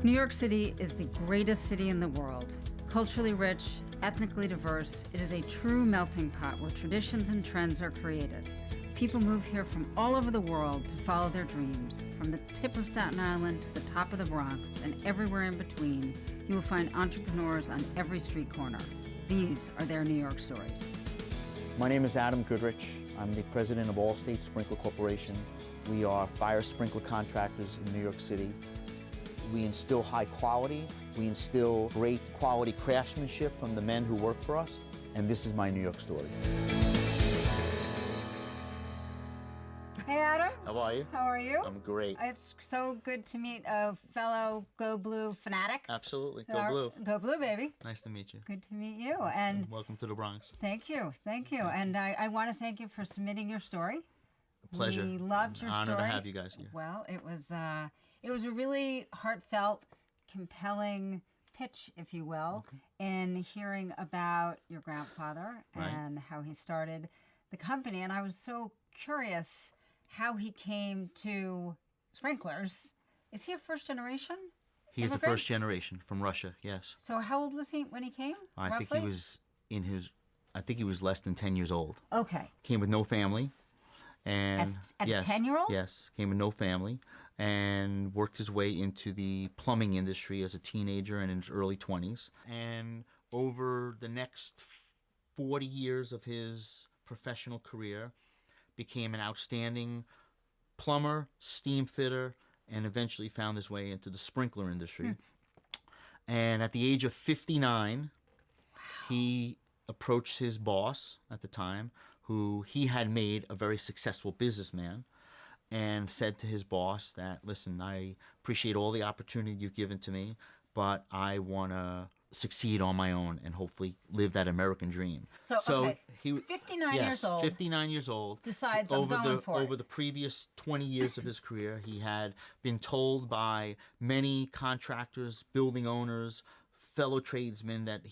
New York City is the greatest city in the world. Culturally rich, ethnically diverse, it is a true melting pot where traditions and trends are created. People move here from all over the world to follow their dreams. From the tip of Staten Island to the top of the Bronx and everywhere in between, you will find entrepreneurs on every street corner. These are their New York stories. My name is Adam Goodrich. I'm the president of Allstate Sprinkler Corporation. We are fire sprinkler contractors in New York City. We instill high quality. We instill great quality craftsmanship from the men who work for us. And this is my New York story. Hey, Adam. How are you? How are you? I'm great. It's so good to meet a fellow Go Blue fanatic. Absolutely. Go Blue. Go Blue, baby. Nice to meet you. Good to meet you. And welcome to the Bronx. Thank you. Thank you. And I want to thank you for submitting your story. A pleasure. We loved your story. Honor to have you guys here. Well, it was a really heartfelt, compelling pitch, if you will, in hearing about your grandfather and how he started the company. And I was so curious how he came to sprinklers. Is he a first generation? He is a first generation from Russia, yes. So how old was he when he came? I roughly? think he was less than 10 years old. Okay. Came with no family. And As a 10-year-old? Yes, came with no family and worked his way into the plumbing industry as a teenager and in his early 20s. And over the next 40 years of his professional career, became an outstanding plumber, steam fitter, and eventually found his way into the sprinkler industry. And at the age of 59, he approached his boss at the time, who he had made a very successful businessman, and said to his boss that, listen, I appreciate all the opportunity you've given to me, but I want to succeed on my own and hopefully live that American dream. So okay, he 59 years old. 59 years old. Decides I'm going for it. Over the previous 20 years of his career, he had been told by many contractors, building owners, fellow tradesmen that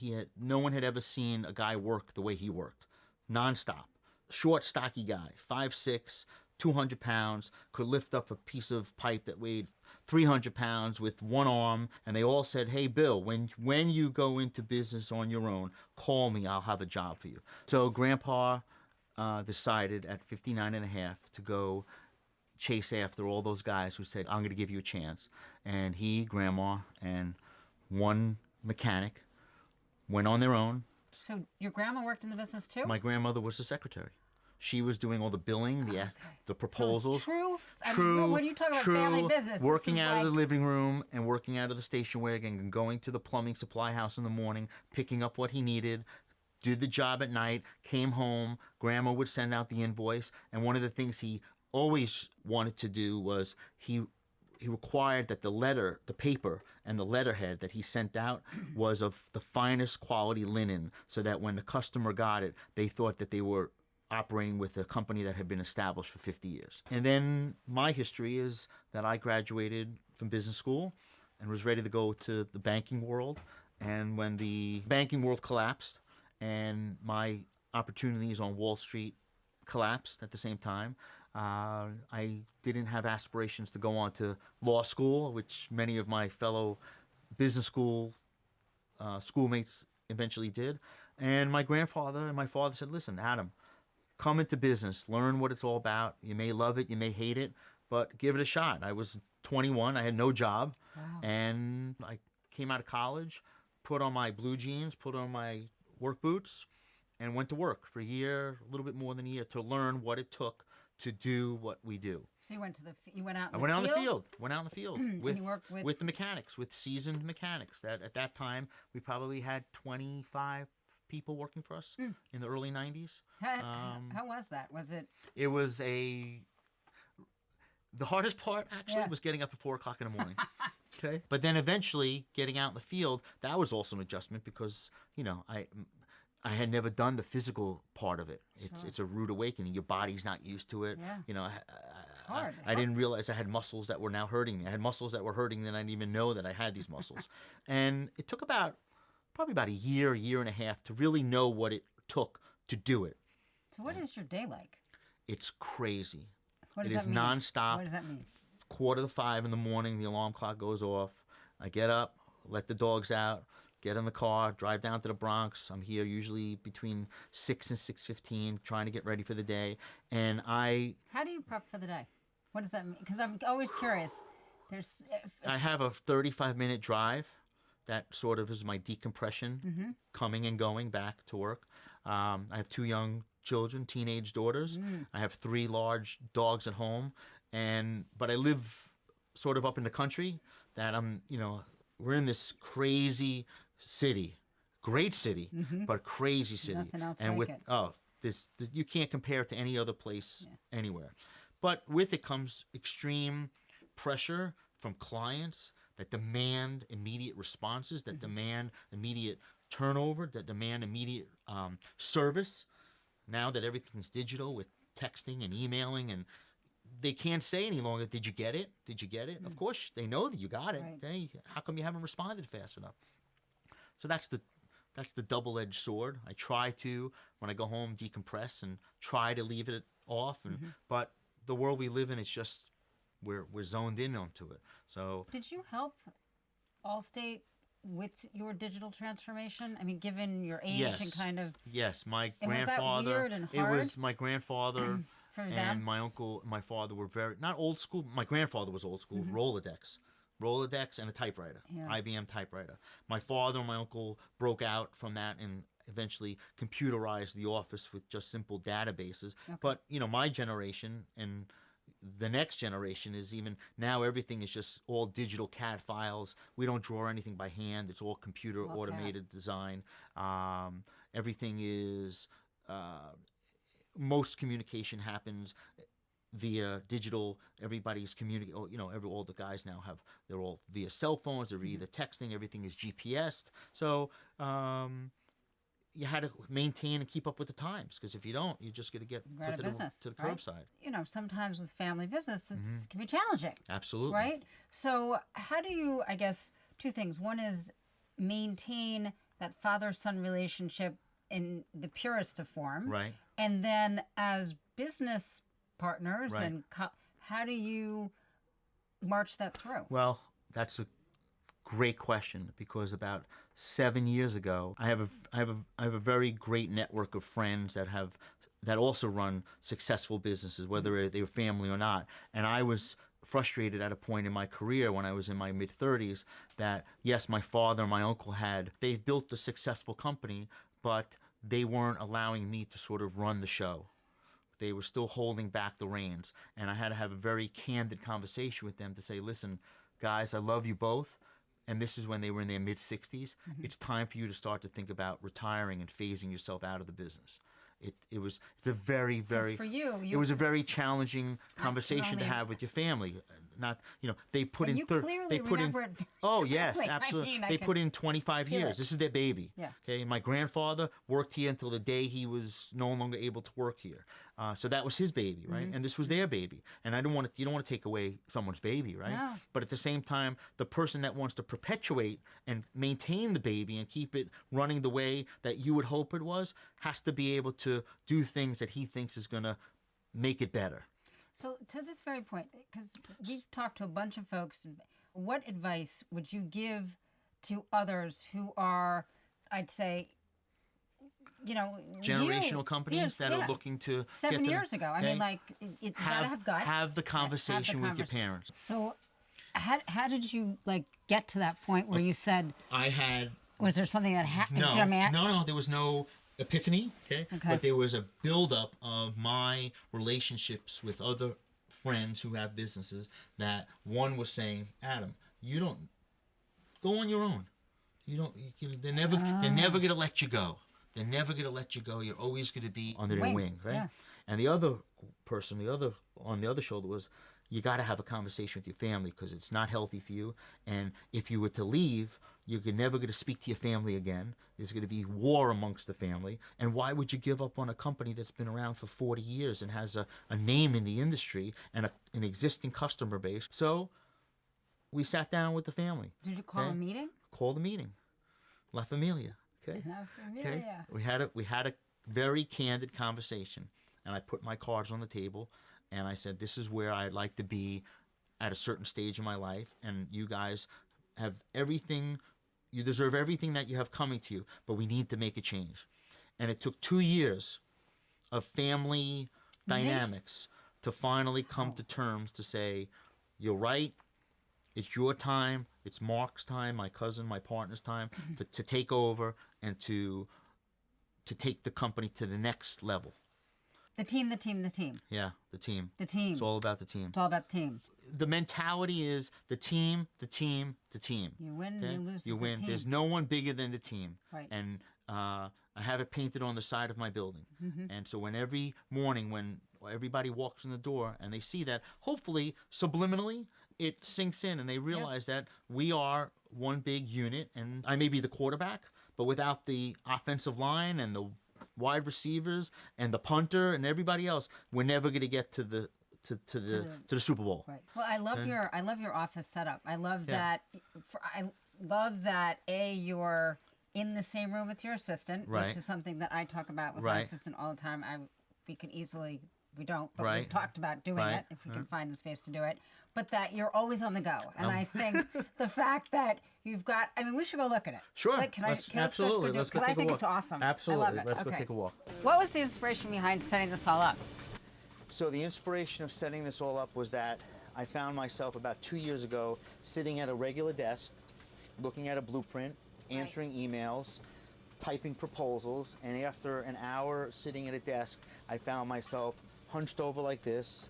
no one had ever seen a guy work the way he worked, nonstop. Short, stocky guy, 5'6", 200 pounds, could lift up a piece of pipe that weighed 300 pounds with one arm, and they all said, hey, Bill, when you go into business on your own, call me, I'll have a job for you. So Grandpa decided at 59 and a half to go chase after all those guys who said, I'm going to give you a chance. And he, Grandma, and one mechanic went on their own. So your grandma worked in the business too? My grandmother was the secretary. She was doing all the billing, the proposals. So true. When you talk about family business, working out of the living room and working out of the station wagon and going to the plumbing supply house in the morning, picking up what he needed, did the job at night, came home, Grandma would send out the invoice, and one of the things he always wanted to do was he required that the paper and the letterhead that he sent out was of the finest quality linen, so that when the customer got it, they thought that they were operating with a company that had been established for 50 years. And then my history is that I graduated from business school and was ready to go to the banking world. And when the banking world collapsed and my opportunities on Wall Street collapsed at the same time, I didn't have aspirations to go on to law school, which many of my fellow business school schoolmates eventually did. And my grandfather and my father said, listen, Adam, come into business, learn what it's all about. You may love it, you may hate it, but give it a shot. I was 21, I had no job, and I came out of college, put on my blue jeans, put on my work boots, and went to work for a year, a little bit more than a year, to learn what it took to do what we do. So you went out I went out in the field. Went out in the field with the mechanics, with seasoned mechanics. At that time, we probably had 25 people working for us in the early 90s. How was that? It was the hardest part actually was getting up at 4 o'clock in the morning. Okay. But then eventually getting out in the field, that was also an adjustment because, I had never done the physical part of it. It's a rude awakening. Your body's not used to it. Yeah. It's hard. I didn't realize I had muscles that were now hurting me. I had muscles that were hurting that I didn't even know that I had these muscles. And it took probably about a year and a half to really know what it took to do it. So what is your day like? It's crazy. What does that mean? Nonstop. What does that mean? 4:45 in the morning, the alarm clock goes off. I get up, let the dogs out, get in the car, drive down to the Bronx. I'm here usually between 6 and 6:15, trying to get ready for the day. And How do you prep for the day? What does that mean? Because I'm always curious. I have a 35-minute drive. That sort of is my decompression, coming and going back to work. I have 2 young children, teenage daughters. I have 3 large dogs at home, but I live sort of up in the country. That we're in this crazy city, great city, but crazy city. Nothing else and like with it. this you can't compare it to any other place anywhere. But with it comes extreme pressure from clients that demand immediate responses, that demand immediate turnover, that demand immediate service. Now that everything's digital with texting and emailing, and they can't say any longer, did you get it? Did you get it? Of course, they know that you got it. Right. Okay? How come you haven't responded fast enough? So that's the double-edged sword. I try to, when I go home, decompress and try to leave it off. But the world we live in is just, we're zoned in onto it. So Did you help Allstate with your digital transformation? I mean, given your age Yes. and kind of yes, my And was that grandfather. weird and It hard? was my grandfather for and them? my uncle and my father were very not old school. My grandfather was old school. Rolodex and a typewriter, Yeah. IBM typewriter. My father and my uncle broke out from that and eventually computerized the office with just simple databases. But my generation and the next generation is even now everything is just all digital CAD files. We don't draw anything by hand. It's all computer All automated design. Everything is most communication happens via digital. Everybody's communicating. All the guys now they're all via cell phones. They're either texting. Everything is GPSed. So you had to maintain and keep up with the times, because if you don't, you're just going to get Go out put of business, to the right? curbside. Sometimes with family business, it can be challenging. Absolutely. Right? So how do you, I guess, 2 things. One is maintain that father-son relationship in the purest of form. Right. And then as business partners, Right. and how do you march that through? Well, that's a great question, because about 7 years ago, I have a very great network of friends that also run successful businesses, whether they were family or not. And I was frustrated at a point in my career when I was in my mid-30s that, yes, my father and my uncle they've built a successful company, but they weren't allowing me to sort of run the show. They were still holding back the reins. And I had to have a very candid conversation with them to say, listen, guys, I love you both. And this is when they were in their mid-60s. It's time for you to start to think about retiring and phasing yourself out of the business. It's a very, very, for you, it was a very challenging conversation to only- have with your family. Not, they put And in you 30, clearly they put in, remember it very oh yes, clearly. I absolutely. mean, I They can put in 25 feel years. it. This is their baby. Yeah. Okay. My grandfather worked here until the day he was no longer able to work here. So that was his baby, right? And this was their baby. And you don't want to take away someone's baby, right? No. But at the same time, the person that wants to perpetuate and maintain the baby and keep it running the way that you would hope it was has to be able to do things that he thinks is going to make it better. So to this very point, because we've talked to a bunch of folks, what advice would you give to others who are, I'd say, Generational companies that are looking to 7 get years ago. I mean, like, you gotta have guts. Have the conversation with your conversation. parents. So how did you get to that point where you said, I had was there something that happened? No, there was no epiphany, okay? But there was a buildup of my relationships with other friends who have businesses that one was saying, Adam, you don't go on your own. They're never going to let you go. They're never going to let you go. You're always going to be under their wing, right? Yeah. And the other person, on the other shoulder was, you got to have a conversation with your family because it's not healthy for you. And if you were to leave, you're never going to speak to your family again. There's going to be war amongst the family. And why would you give up on a company that's been around for 40 years and has a name in the industry and an existing customer base? So we sat down with the family. Did you call a meeting? Called a meeting. La Familia. Okay. La Familia. We had a very candid conversation, and I put my cards on the table, and I said, this is where I'd like to be at a certain stage in my life, and you guys have everything, you deserve everything that you have coming to you, but we need to make a change. And it took 2 years of family dynamics to finally come to terms to say, you're right, it's your time, it's Mark's time, my cousin, my partner's time, to take over and to take the company to the next level. The team, the team, the team. Yeah, the team. The team. It's all about the team. It's all about the team. The mentality is the team, the team, the team. You win, Okay? you lose You as a win. team. There's no one bigger than the team. Right. And I have it painted on the side of my building. And so when every morning when everybody walks in the door and they see that, hopefully subliminally it sinks in and they realize that we are one big unit. And I may be the quarterback, but without the offensive line and the wide receivers and the punter and everybody else, we're never going to get to the Super Bowl. Right. Well, I love your office setup. I love that. I love that you're in the same room with your assistant, which is something that I talk about with my assistant all the time. We don't, but we've talked about doing it if we can find the space to do it. But that you're always on the go, and I think the fact that you've got, I mean, we should go look at it. Sure. Like, Absolutely. Let's go take a walk. I think it's awesome. Absolutely. I love it. Let's go take a walk. What was the inspiration behind setting this all up? So the inspiration of setting this all up was that I found myself about 2 years ago sitting at a regular desk, looking at a blueprint, answering emails, typing proposals, and after an hour sitting at a desk, I found myself hunched over like this,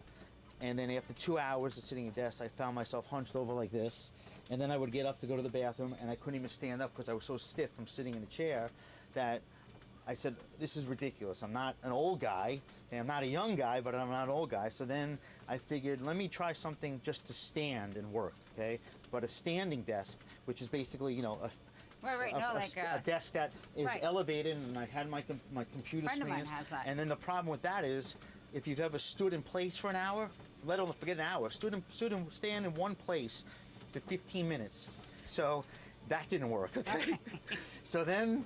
and then after 2 hours of sitting at a desk, I found myself hunched over like this, and then I would get up to go to the bathroom, and I couldn't even stand up because I was so stiff from sitting in a chair that I said, this is ridiculous. I'm not an old guy, and I'm not a young guy, but I'm not an old guy. So then I figured, let me try something just to stand and work, okay? But a standing desk, which is basically, you know, a desk that is elevated, and I had my computer Friend of mine screens. has that. And then the problem with that is, if you've ever stood in place for an hour, let alone forget an hour, stand in one place for 15 minutes. So that didn't work, okay? So then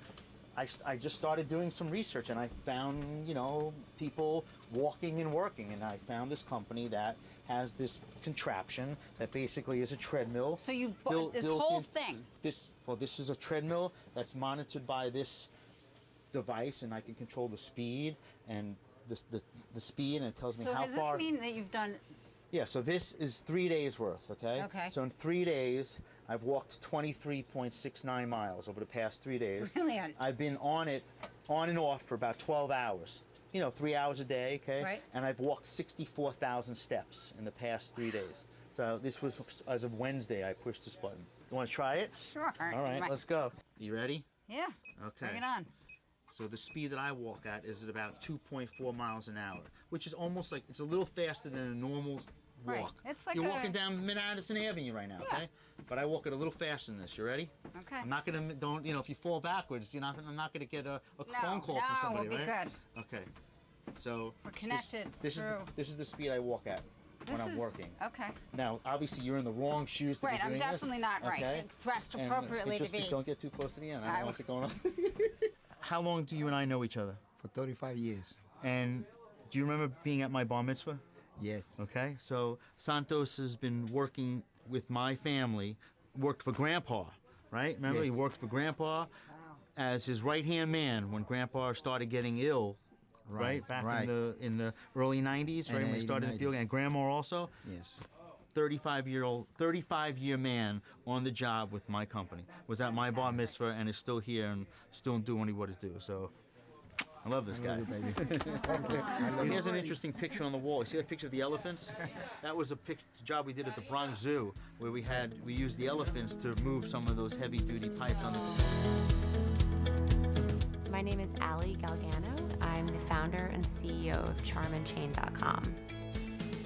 I just started doing some research, and I found, you know, people walking and working, and I found this company that has this contraption that basically is a treadmill. So you bought this whole thing? This is a treadmill that's monitored by this device, and I can control the speed and the speed, and it tells me how far. So does this mean that you've done? Yeah, so this is 3 days worth, okay? Okay. So in 3 days, I've walked 23.69 miles over the past 3 days. Brilliant. I've been on it, on and off for about 12 hours. You know, 3 hours a day, okay? Right. And I've walked 64,000 steps in the past 3 days. So this was, as of Wednesday, I pushed this button. You want to try it? Sure. All right, let's go. You ready? Yeah. Okay. Bring it on. So the speed that I walk at is at about 2.4 miles an hour, which is almost like, it's a little faster than a normal walk. Right. It's like you're walking down Mid-Addison Avenue right now, okay? But I walk at a little faster than this. You ready? Okay. I'm not gonna, you know, if you fall backwards, I'm not gonna get a phone call from somebody, we'll be right? good. Okay. So we're connected. This is the speed I walk at when I'm working. Okay. Now, obviously, you're in the wrong shoes to be doing I'm definitely not right. Okay? Dressed appropriately to be. Don't get too close to the end. I don't want it going on. How long do you and I know each other? For 35 years. And do you remember being at my bar mitzvah? Yes. Okay, so Santos has been working with my family, worked for Grandpa, right? Remember, Yes. he worked for Grandpa as his right-hand man when Grandpa started getting ill, right? Back in the early 90s, right? When he started the field, and Grandma also. Yes. 35-year man on the job with my company. Was at my bar mitzvah and is still here and still doing what he do. So I love this guy. He has an interesting picture on the wall. You see that picture of the elephants? That was a job we did at the Bronx Zoo, where we used the elephants to move some of those heavy-duty pipes on the. My name is Ali Galgano. I'm the founder and CEO of CharmandChain.com.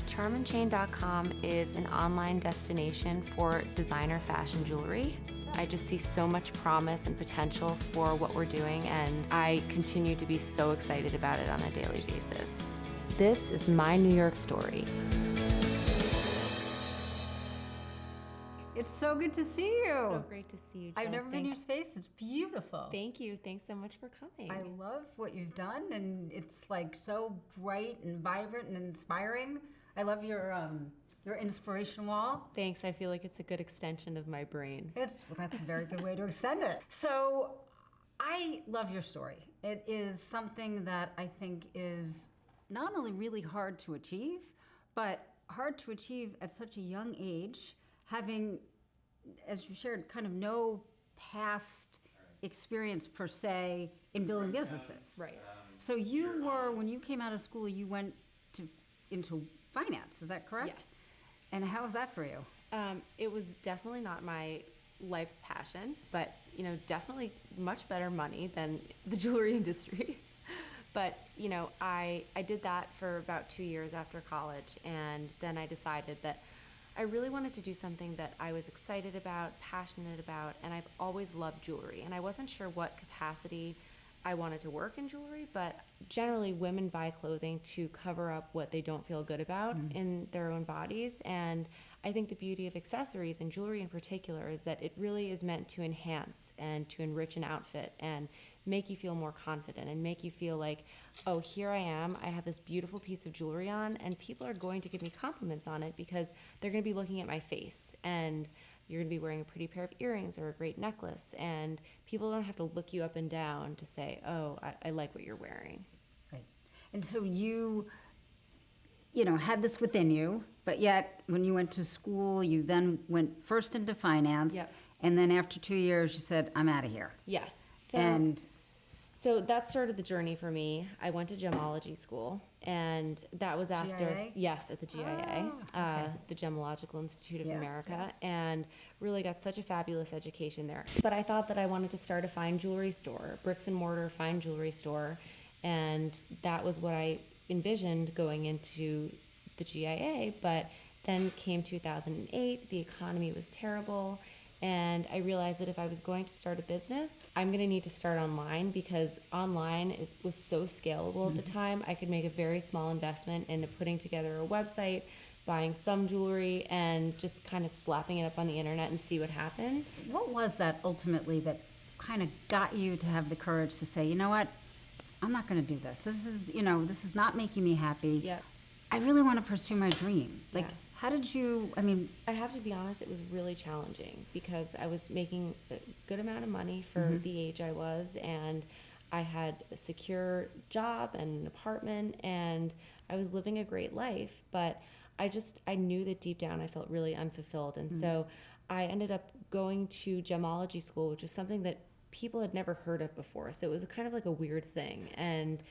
CharmandChain.com is an online destination for designer fashion jewelry. I just see so much promise and potential for what we're doing, and I continue to be so excited about it on a daily basis. This is my New York story. It's so good to see you. So great to see you, Jill. I've never been to your space. It's beautiful. Thank you. Thanks so much for coming. I love what you've done, and it's like so bright and vibrant and inspiring. I love your inspiration wall. Thanks. I feel like it's a good extension of my brain. That's a very good way to extend it. So I love your story. It is something that I think is not only really hard to achieve, but hard to achieve at such a young age, having, as you shared, kind of no past experience per se in building businesses. Right. So you were, when you came out of school, you went into finance, is that correct? Yes. And how was that for you? It was definitely not my life's passion, but definitely much better money than the jewelry industry. But I did that for about 2 years after college, and then I decided that I really wanted to do something that I was excited about, passionate about, and I've always loved jewelry. And I wasn't sure what capacity I wanted to work in jewelry, but generally women buy clothing to cover up what they don't feel good about in their own bodies. And I think the beauty of accessories and jewelry in particular is that it really is meant to enhance and to enrich an outfit and make you feel more confident and make you feel like, oh, here I am, I have this beautiful piece of jewelry on, and people are going to give me compliments on it because they're going to be looking at my face, and you're going to be wearing a pretty pair of earrings or a great necklace, and people don't have to look you up and down to say, oh, I like what you're wearing. Right. And so you had this within you, but yet when you went to school, you then went first into finance, Yep. and then after 2 years, you said, I'm out of here. Yes. So that started the journey for me. I went to gemology school, and that was after GIA? Yes, at the GIA, okay. the Gemological Institute of Yes, America, yes. and really got such a fabulous education there. But I thought that I wanted to start a fine jewelry store, bricks and mortar fine jewelry store, and that was what I envisioned going into the GIA. But then came 2008, the economy was terrible. And I realized that if I was going to start a business, I'm going to need to start online, because online was so scalable at the time. I could make a very small investment into putting together a website, buying some jewelry, and just kind of slapping it up on the internet and see what happened. What was that ultimately that kind of got you to have the courage to say, you know what, I'm not going to do this. This is not making me happy. Yeah. I really want to pursue my dream. Like, Yeah. how did you, I have to be honest, it was really challenging because I was making a good amount of money for the age I was, and I had a secure job and an apartment, and I was living a great life, but I knew that deep down I felt really unfulfilled. And so I ended up going to gemology school, which is something that people had never heard of before. So it was kind of like a weird thing. And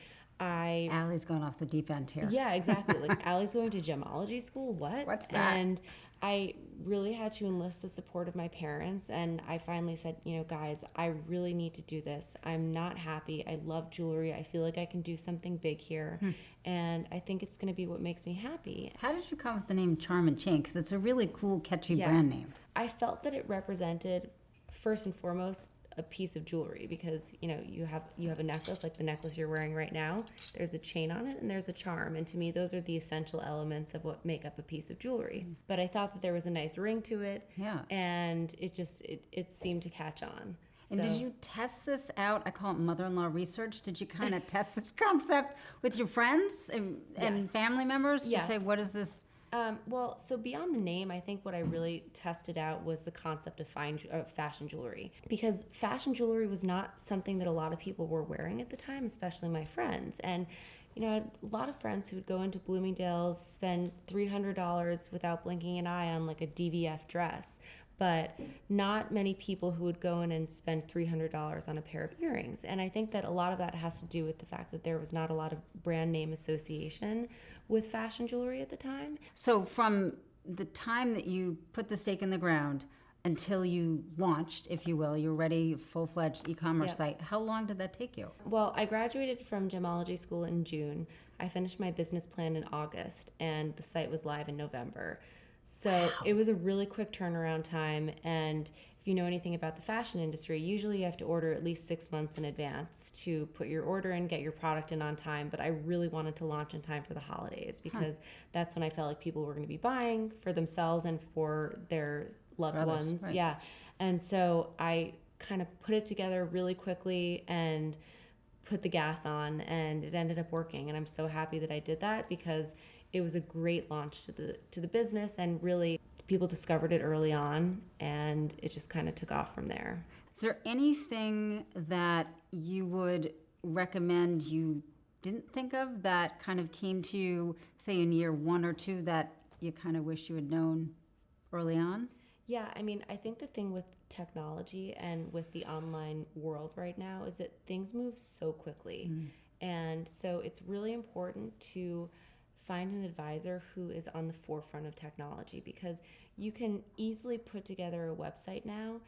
Allie's going off the deep end here. Yeah, exactly. Like, Allie's going to gemology school? What? What's that? And I really had to enlist the support of my parents, and I finally said, guys, I really need to do this. I'm not happy. I love jewelry. I feel like I can do something big here, and I think it's going to be what makes me happy. How did you come up with the name Charm and Chain? Because it's a really cool, catchy brand name. I felt that it represented, first and foremost, a piece of jewelry, because you have a necklace like the necklace you're wearing right now. There's a chain on it and there's a charm, and to me those are the essential elements of what make up a piece of jewelry. But I thought that there was a nice ring to it, and it seemed to catch on. And did you test this out? I call it mother-in-law research. Did you kind of test this concept with your friends and family members to say, what is this? Well, so beyond the name, I think what I really tested out was the concept of fashion jewelry, because fashion jewelry was not something that a lot of people were wearing at the time, especially my friends. And I had a lot of friends who would go into Bloomingdale's, spend $300 without blinking an eye on like a DVF dress, but not many people who would go in and spend $300 on a pair of earrings. And I think that a lot of that has to do with the fact that there was not a lot of brand name association with fashion jewelry at the time. So from the time that you put the stake in the ground until you launched, if you will, you're ready, full-fledged e-commerce site, how long did that take you? Well, I graduated from gemology school in June. I finished my business plan in August, and the site was live in November. So it was a really quick turnaround time, and if you know anything about the fashion industry, usually you have to order at least 6 months in advance to put your order in, get your product in on time. But I really wanted to launch in time for the holidays, because that's when I felt like people were going to be buying for themselves and for their loved others, ones. right. Yeah. And so I kind of put it together really quickly and put the gas on, and it ended up working. And I'm so happy that I did that because it was a great launch to the business, and really people discovered it early on, and it just kind of took off from there. Is there anything that you would recommend you didn't think of that kind of came to you, say, in year 1 or 2 that you kind of wish you had known early on? Yeah, I mean, I think the thing with technology and with the online world right now is that things move so quickly. And so it's really important to find an advisor who is on the forefront of technology, because you can easily put together a website now,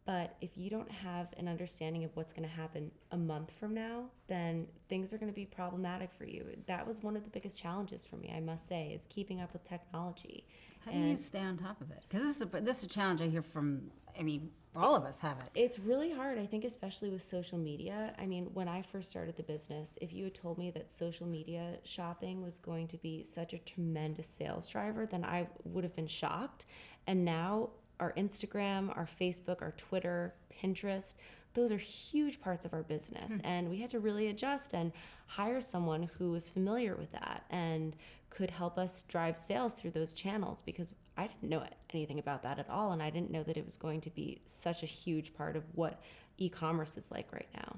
but if you don't have an understanding of what's going to happen a month from now, then things are going to be problematic for you. That was one of the biggest challenges for me, I must say, is keeping up with technology. How do you stay on top of it? Because this is a challenge I hear from, I mean, all of us have it. It's really hard, I think, especially with social media. I mean, when I first started the business, if you had told me that social media shopping was going to be such a tremendous sales driver, then I would have been shocked. And now our Instagram, our Facebook, our Twitter, Pinterest, those are huge parts of our business. And we had to really adjust and hire someone who was familiar with that and could help us drive sales through those channels, because I didn't know anything about that at all. And I didn't know that it was going to be such a huge part of what e-commerce is like right now.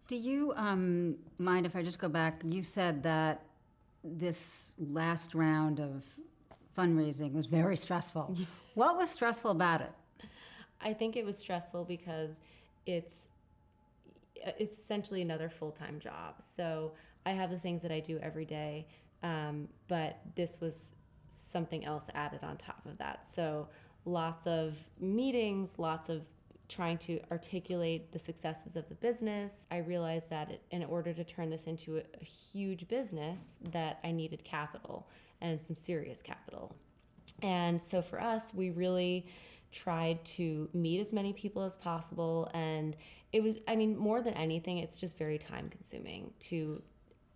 Do you mind if I just go back? You said that this last round of fundraising was very stressful. What was stressful about it? I think it was stressful because it's essentially another full-time job. So I have the things that I do every day, but this was something else added on top of that. So lots of meetings, lots of trying to articulate the successes of the business. I realized that in order to turn this into a huge business, that I needed capital, and some serious capital. And so for us, we really tried to meet as many people as possible. And it was, I mean, more than anything, it's just very time consuming to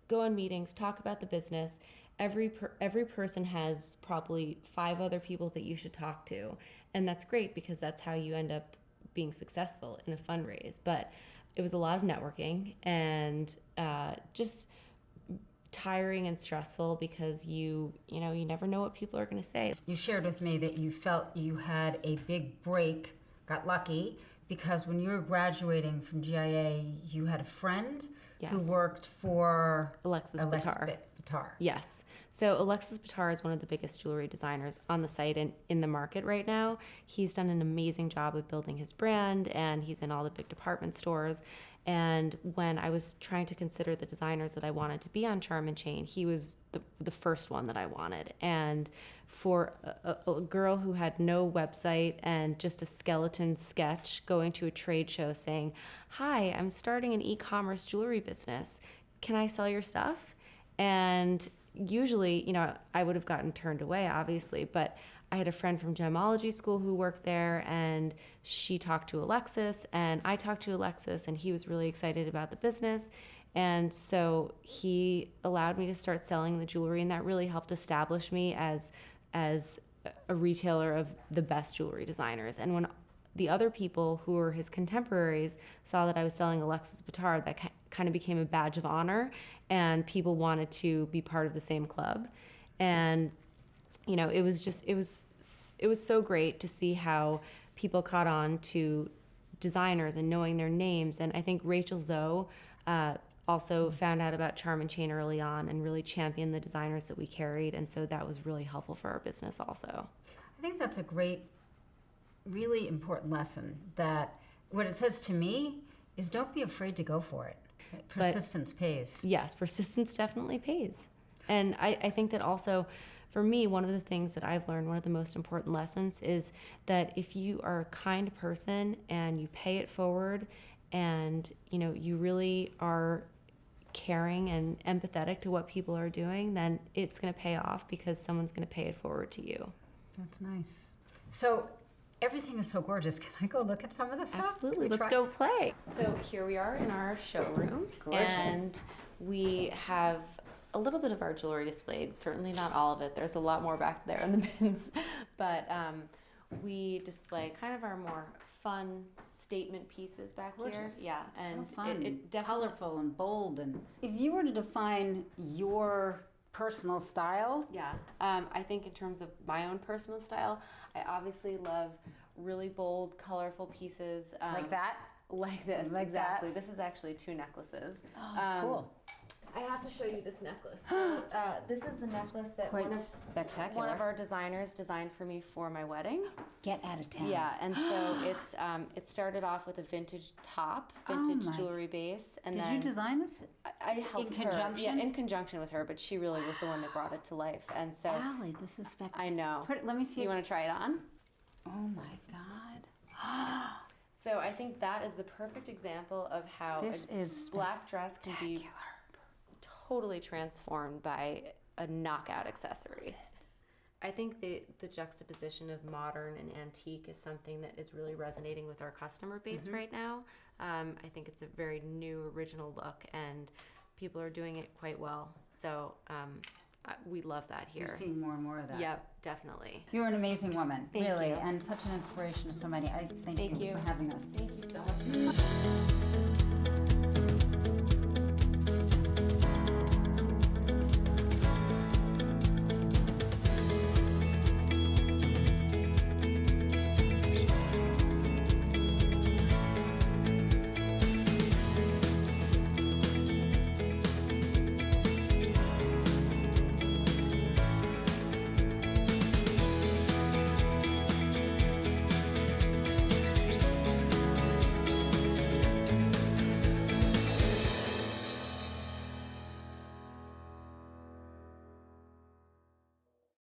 go on meetings, talk about the business. Every person has probably 5 other people that you should talk to. And that's great, because that's how you end up being successful in a fundraise. But it was a lot of networking, and just tiring and stressful, because you never know what people are going to say. You shared with me that you felt you had a big break, got lucky, because when you were graduating from GIA, you had a friend who worked for Alexis Bitar. Yes. So Alexis Bitar is one of the biggest jewelry designers on the site and in the market right now. He's done an amazing job of building his brand, and he's in all the big department stores. And when I was trying to consider the designers that I wanted to be on Charm and Chain, he was the first one that I wanted. And for a girl who had no website and just a skeleton sketch, going to a trade show saying, "Hi, I'm starting an e-commerce jewelry business. Can I sell your stuff?" And usually, I would have gotten turned away, obviously, but I had a friend from gemology school who worked there, and she talked to Alexis, and I talked to Alexis, and he was really excited about the business. And so he allowed me to start selling the jewelry, and that really helped establish me as a retailer of the best jewelry designers. And when the other people who were his contemporaries saw that I was selling Alexis Bitar, that kind of became a badge of honor, and people wanted to be part of the same club. And it was so great to see how people caught on to designers and knowing their names. And I think Rachel Zoe also found out about Charm and Chain early on and really championed the designers that we carried. And so that was really helpful for our business also. I think that's a great, really important lesson, that what it says to me is don't be afraid to go for it. Persistence pays. Yes, persistence definitely pays. And I think that also, for me, one of the things that I've learned, one of the most important lessons, is that if you are a kind person and you pay it forward, and you really are caring and empathetic to what people are doing, then it's going to pay off, because someone's going to pay it forward to you. That's nice. So everything is so gorgeous. Can I go look at some of this stuff? Absolutely. Let's go play. So here we are in our showroom. Gorgeous. And we have a little bit of our jewelry displayed, certainly not all of it. There's a lot more back there in the bins. But we display kind of our more fun statement pieces back here. Gorgeous. Yeah, It's and so fun, it definitely colorful and bold. And if you were to define your personal style, Yeah, I think in terms of my own personal style, I obviously love really bold, colorful pieces. like that, Like this, Like that. exactly. This is actually 2 necklaces. cool. I have to show you this necklace. So, this is the necklace that Quite one of spectacular. our designers designed for me for my wedding. Get out of town. Yeah, and so it's it started off with a vintage top, vintage my- jewelry base, and Did then you design this? I helped her. conjunction? Yeah, in conjunction with her, but she really was the one that brought it to life. And so Allie, this is spectacular. I know. Let me see. You want to try it on? Oh my God. So I think that is the perfect example of how This a is black dress can be spectacular. totally transformed by a knockout accessory. I think the juxtaposition of modern and antique is something that is really resonating with our customer base right now. I think it's a very new, original look, and people are doing it quite well. So we love that here. You're seeing more and more of that. Yep, definitely. You're an amazing woman, Thank really, you. and such an inspiration to so many. I thank Thank you you. for having us. Thank you so much.